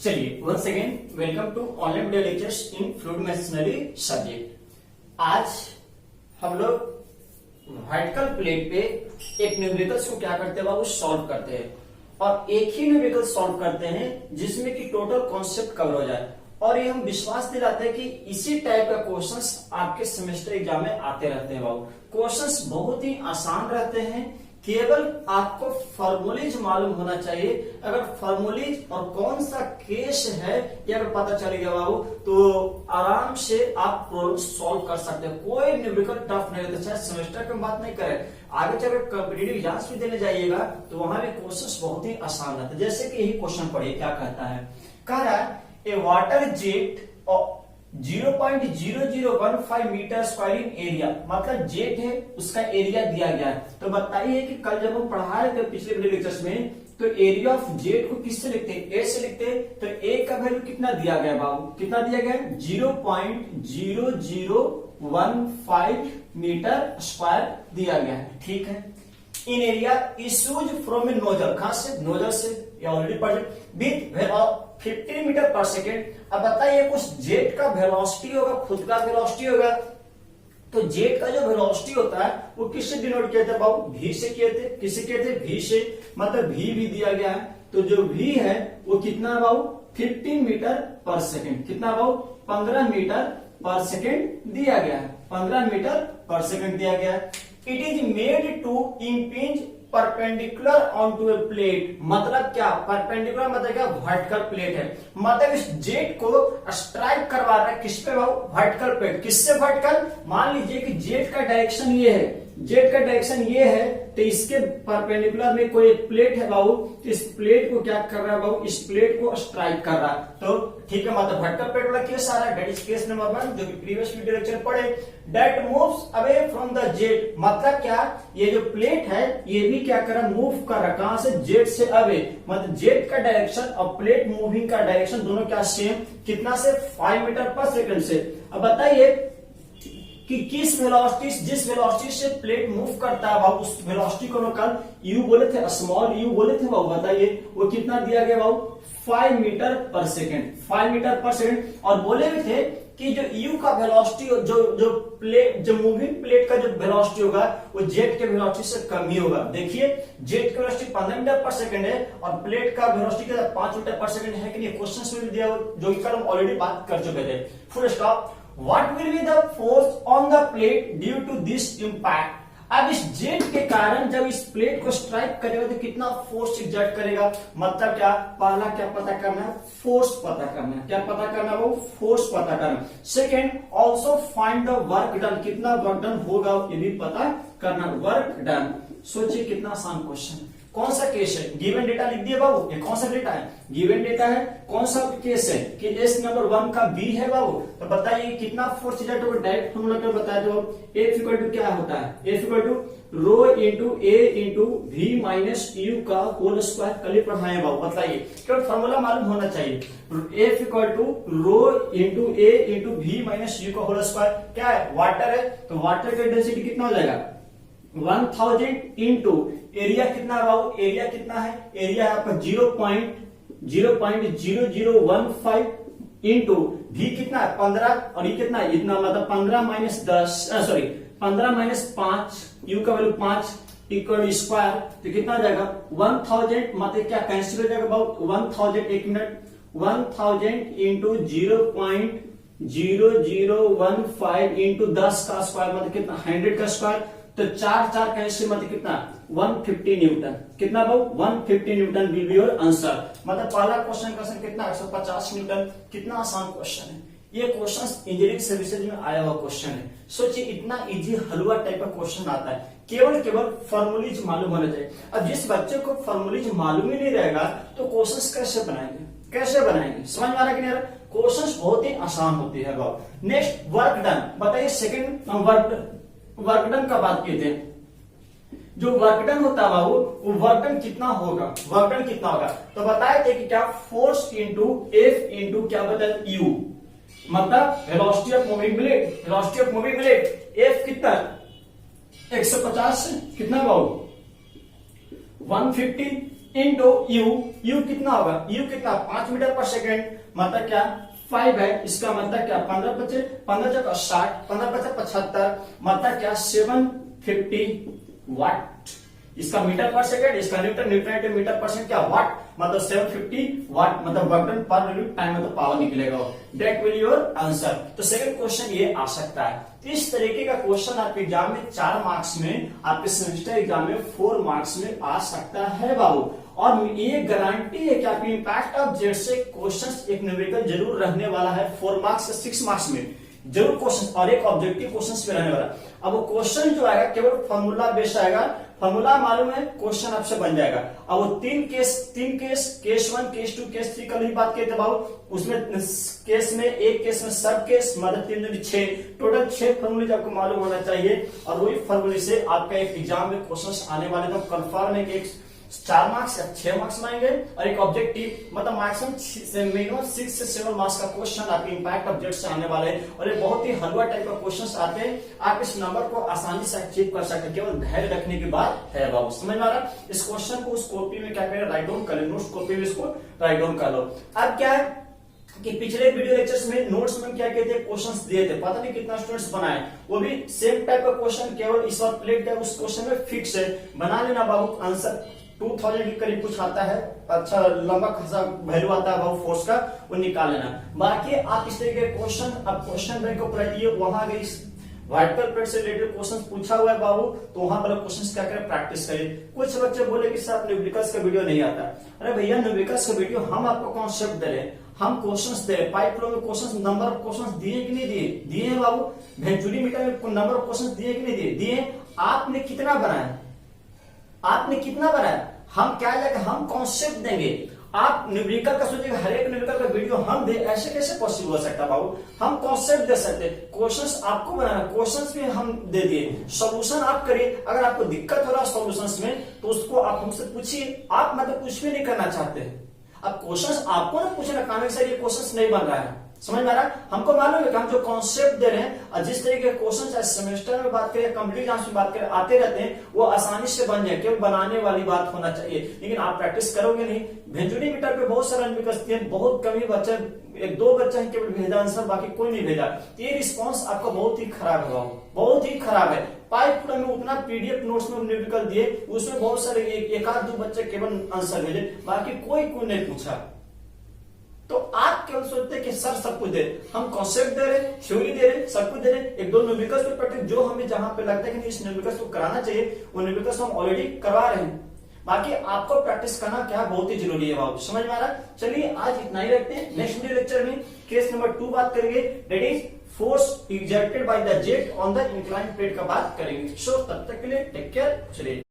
चलिए once again welcome to online video lectures in fluid machinery subject. आज हम लोग वर्टिकल प्लेट पे एक न्यूमेरिकल्स को क्या करते हैं वो सॉल्व करते हैं और एक ही न्यूमेरिकल सॉल्व करते हैं जिसमें कि टोटल कॉन्सेप्ट कवर हो जाए और ये हम विश्वास दिलाते हैं कि इसी टाइप का क्वेश्चंस आपके सेमेस्टर एग्जाम में आते रहते हैं। बाबू क्वेश्चंस बहुत ही आसान रहते हैं, केवल आपको फॉर्मूलेज मालूम होना चाहिए। अगर फॉर्मूलेज और कौन सा केस है ये अगर पता चल गया बाबू तो आराम से आप प्रॉब्लम सॉल्व कर सकते हैं। कोई न्यूमेरिकल टफ नहीं रहता, चाहे सेमेस्टर की बात नहीं करें, आगे चलकर कॉम्पिटिटिव एग्जाम्स भी देने जाइएगा तो वहां भी क्वेश्चन बहुत ही आसान रहता है। जैसे कि यही क्वेश्चन पढ़िए क्या कहता है, कह रहा है ए वाटर जेट 0.0015 मीटर स्क्वायर इन एरिया, मतलब जेट है उसका एरिया दिया गया है। तो बताइए कि कल जब हम पढ़ा रहे थे पिछले वीडियो लेक्चर्स में तो एरिया ऑफ जेट को किससे लिखते हैं, ए से लिखते हैं। तो ए का वैल्यू कितना दिया गया बाबू, कितना दिया गया 0.0015 मीटर स्क्वायर दिया गया है, ठीक है। In area issues from a nozzle, कहां से, नोजल से, ऑलरेडी पढ़ विथ 15 मीटर पर सेकेंड। अब बताइए कुछ जेट का वेलोसिटी होगा, खुद का वेलोसिटी होगा, तो जेट का जो वेलोसिटी होता है वो किससे डिनोट किए थे बाबू, वी से किए थे। किससे किए थे, वी से, मतलब वी भी दिया गया है। तो जो वी है वो कितना बाबू 15 मीटर पर सेकेंड, कितना बाबू 15 मीटर पर सेकेंड दिया गया है, 15 मीटर पर सेकेंड दिया गया है। It is made to impinge perpendicular onto a plate, मतलब क्या, परपेंडिकुलर मतलब क्या, वर्टिकल प्लेट है, मतलब इस जेट को स्ट्राइक करवा रहा है किस पे बाबू, वर्टिकल प्लेट। किससे वर्टिकल, मान लीजिए कि जेट का डायरेक्शन ये है, जेट का डायरेक्शन ये है तो इसके परपेंडिकुलर में कोई प्लेट है बाबू, तो इस प्लेट को क्या कर रहा है बाबू, इस प्लेट को स्ट्राइक कर रहा है। तो ठीक है, मतलब वर्टिकल प्लेट वाला केस आ रहा है, दैट इज केस नंबर 1 जो कि प्रीवियस वीडियो लेक्चर पढ़े। That moves away from the jet, मतलब क्या, ये जो प्लेट है ये भी क्या कर रहा है, मूव कर रहा है, कहां से, जेट से अवे, मतलब जेट का डायरेक्शन और प्लेट मूविंग का डायरेक्शन दोनों क्या सेम, कितना से 5 मीटर पर सेकंड से। अब बताइए कि किस वेलोसिटी, जिस वेलोसिटी से प्लेट मूव करता है बाबू उस वेलोसिटी को हम कल यू बोले थे, स्मॉल यू बोले थे बाबू। बताइए वो कितना दिया गया बाबू 5 मीटर पर सेकेंड, 5 मीटर पर सेकेंड। और बोले भी थे कि जो यू का वेलोसिटी, जो प्लेट, जो मूविंग प्लेट का जो वेलोसिटी होगा वो जेट के वेलोसिटी से कम ही होगा। देखिए जेट की वेलोसिटी 15 मीटर पर सेकंड है और प्लेट का वेलोसिटी 5 मीटर पर सेकंड है कि नहीं, क्वेश्चन में भी दिया जो कि कल हम ऑलरेडी बात कर चुके थे। Full stop. What will be the force on the plate due to this impact? अब इस जेट के कारण जब इस प्लेट को स्ट्राइक करेगा तो कितना फोर्स एग्जर्ट करेगा, मतलब क्या, पहला क्या पता करना है, फोर्स पता करना है। क्या पता करना है वो, फोर्स पता करना। Second also find the work done, कितना वर्क डन होगा ये भी पता करना, वर्क डन। सोचिए कितना आसान क्वेश्चन, कौन सा केस है, गिवन डेटा लिख दिए बाबू, ये कौन सा डेटा है, गिवन डेटा है। कौन सा केस है कि एस नंबर 1 का बी है बाबू, तो बताइए कितना फोर्स एग्जर्ट होगा, डायरेक्ट हम लोग बता दो। एफ इक्वल टू क्या होता है, F equal to rho into A into V minus U का होल स्क्वायर, कल ही पढ़ाए बाबू। बताइए केवल फॉर्मूला मालूम होना चाहिए, F equal to rho into A into V minus U का होल स्क्वायर। क्या है, वाटर है, तो वाटर का डेंसिटी कितना हो जाएगा 1000 इंटू एरिया कितना है बाबू, एरिया कितना है, एरिया है आपका 0.0015 इंटू भी कितना है 15 और ये कितना है इतना, मतलब 15 माइनस 5, यू का वैल्यू 5 इक्वल स्क्वायर, तो कितना हो जाएगा 1000, मतलब क्या कैंसिल हो जाएगा बाबू 1000, एक मिनट, 1000 इंटू 0.0015 इंटू 10 का स्क्वायर, मतलब कितना 100 का स्क्वायर, तो 4 कैंसिल, मतलब कितना 150 न्यूटन, कितना बाबू 150 Newton will be your answer. मतलब पहला क्वेश्चन कितना 150 न्यूटन। कितना आसान क्वेश्चन है ये, क्वेश्चन इंजीनियरिंग सर्विसेज में आया हुआ क्वेश्चन है। सोचिए इतना इजी हलवा टाइप का क्वेश्चन आता है, केवल फॉर्मूलीज मालूम होना चाहिए। अब जिस बच्चे को फॉर्मूलीज मालूम ही नहीं रहेगा तो क्वेश्चन कैसे बनाएंगे, कैसे बनाएंगे, समझ में आ रहा कि नहीं? क्वेश्चन बहुत ही आसान होती है बाबू। नेक्स्ट वर्क डन, बताइए सेकेंड वर्क डन का बात किए थे, जो वर्क डन होता है बाबू वो वर्क डन कितना होगा, वर्क डन कितना होगा, तो बताए थे कि क्या फोर्स इंटू एफ इंटू क्या बदल यू, मतलब velocity of moving blade, velocity of moving blade F कितना 150 कितना बाबू 150 इंटू यू कितना होगा, यू कितना 5 मीटर पर सेकेंड, मतलब क्या 5 है, इसका मतलब क्या 15 बचे 15 जगह 60, 15 बचे 75, मतलब क्या 750 वाट। इसका मीटर पर सेकेंड, इसका न्यूटन, न्यूटन मीटर पर सेकेंड क्या वाट, मतलब 750 वाट, मतलब work done per unit time, मतलब पावर निकलेगा। That will your answer. तो सेकंड क्वेश्चन ये आ सकता है। तो इस तरीके का क्वेश्चन आपके एग्जाम में 4 मार्क्स में, आपके सेमेस्टर एग्जाम में 4 मार्क्स में आ सकता है बाबू। और ये गारंटी है कि आपके इम्पैक्ट ऑफ जेड से क्वेश्चंस एक न्यूमेरिकल जरूर रहने वाला है 4 मार्क्स से 6 मार्क्स में जरूर क्वेश्चन, और एक ऑब्जेक्टिव क्वेश्चन में रहने वाला। अब वो क्वेश्चन जो आएगा केवल फॉर्मूला बेस्ड आएगा, फॉर्मूला मालूम है क्वेश्चन आपसे बन जाएगा। अब वो तीन केस केस 1, केस 2, केस 3 कल ही बात किए थे बाबू। उसमें केस में एक केस में सब केस, मतलब 3 दूनी 6, टोटल 6 फॉर्मूले आपको मालूम होना चाहिए। और वही फॉर्मूले से आपका एक एग्जाम में क्वेश्चन आने वाले, तो कंफर्म है कि एक 4 मार्क्स या 6 मार्क्स आएंगे, और एक ऑब्जेक्टिव मतलब मैक्सिमम मिनिमम 6 से 7 मार्क्स का क्वेश्चन आपके इम्पैक्ट ऑब्जेक्ट से आने वाले हैं। और ये बहुत ही हलवा टाइप का क्वेश्चंस आते हैं, आप इस नंबर को आसानी से अचीव कर सकते हैं, केवल धैर्य रखने की बात है बाबू। समझ में आ रहा? इस क्वेश्चन को उस कॉपी में क्या करें, राइट डाउन कर लो, नोट्स कॉपी में इसको राइट डाउन कर लो। अब क्या है कि पिछले वीडियो लेक्चर्स में नोट्स में क्या कहते हैं, क्वेश्चंस दिए थे, पता नहीं कितना स्टूडेंट्स बनाए, वो भी सेम टाइप का क्वेश्चन, केवल इस बार प्लेट है उस क्वेश्चन में फिक्स है, बना लेना बाबू। आंसर 2000 के करीब कुछ आता है, अच्छा लंबा खासा वैल्यू आता है बाबू फोर्स का, वो निकाल लेना। बाकी आप इस तरीके के क्वेश्चन, अब क्वेश्चन बैंक को पलटिए, वहां गई वर्टिकल प्लेट से रिलेटेड क्वेश्चन पूछा हुआ है बाबू, तो वहां पर क्वेश्चन क्या करें, प्रैक्टिस करें। कुछ बच्चे बोले कि सर न्यूमेरिकल्स का वीडियो नहीं आता। अरे भैया न्यूमेरिकल्स का वीडियो हम आपको कॉन्सेप्ट दे रहे हैं, हम क्वेश्चंस दे रहे हैं। पाइप फ्लो में क्वेश्चंस, नंबर ऑफ क्वेश्चंस दिए कि नहीं दिए, दिए हैं बाबू। वेंचुरी मीटर में नंबर ऑफ क्वेश्चंस दिए कि नहीं दिए, दिए। आपने कितना बनाया, आपने कितना बनाया, हम क्या लगे, हम कॉन्सेप्ट देंगे। आप न्यूमेरिकल का सोचिए, हर एक न्यूमेरिकल का वीडियो हम दे, ऐसे कैसे पॉसिबल हो सकता बाबू। हम कॉन्सेप्ट दे सकते, क्वेश्चंस आपको बनाना, क्वेश्चंस भी हम दे दिए, सॉल्यूशन आप करिए। अगर आपको दिक्कत हो रहा है सॉल्यूशंस में, तो उसको आप हमसे पूछिए। आप मतलब कुछ भी नहीं करना चाहते, अब क्वेश्चंस आपको ना पूछना, कान सर ये क्वेश्चंस नहीं बन रहा है, समझ में आ रहा है? हमको मालूम है कि हम जो कॉन्सेप्ट दे रहे हैं, और जिस तरीके के क्वेश्चन चाहे सेमेस्टर में बात करें, कंप्लीट एग्जाम्स में बात करें, आते रहते हैं, वो आसानी से बन जाए, केवल बनाने वाली बात होना चाहिए। लेकिन आप प्रैक्टिस करोगे नहीं। वेंचुरी मीटर पे बहुत सारा न्यूमेरिकल्स, बहुत कम ही बच्चे, 1-2 बच्चे हैं केवल भेजा आंसर, बाकी कोई नहीं भेजा। ये रिस्पॉन्स आपका बहुत ही खराब है, बहुत ही खराब है। पाइप फ्लो में उतना पीडीएफ नोट्स में न्यूमेरिकल दिए, उसमें बहुत सारे एक आध 2 बच्चे केवल आंसर भेजे, बाकी कोई नहीं पूछा। तो आप केवल सोचते हैं कि सर सब कुछ दे, हम कॉन्सेप्ट दे रहे, थ्योरी दे रहे, सब कुछ दे रहे, 1-2 न्यूमेरिकल्स पे पढ़ते, जो हमें जहां पे लगता है कि इस न्यूमेरिकल्स को कराना चाहिए, वो न्यूमेरिकल्स हम ऑलरेडी करवा रहे हैं। बाकी आपको प्रैक्टिस करना क्या बहुत ही जरूरी है बाबू, समझ में आ रहा? चलिए आज इतना ही रखते हैं। नेक्स्ट वीडियो लेक्चर में केस नंबर 2 बात करेंगे, that is force exerted by the jet on the inclined plate का बात करेंगे। सो तब तक के लिए टेक केयर, चलिए।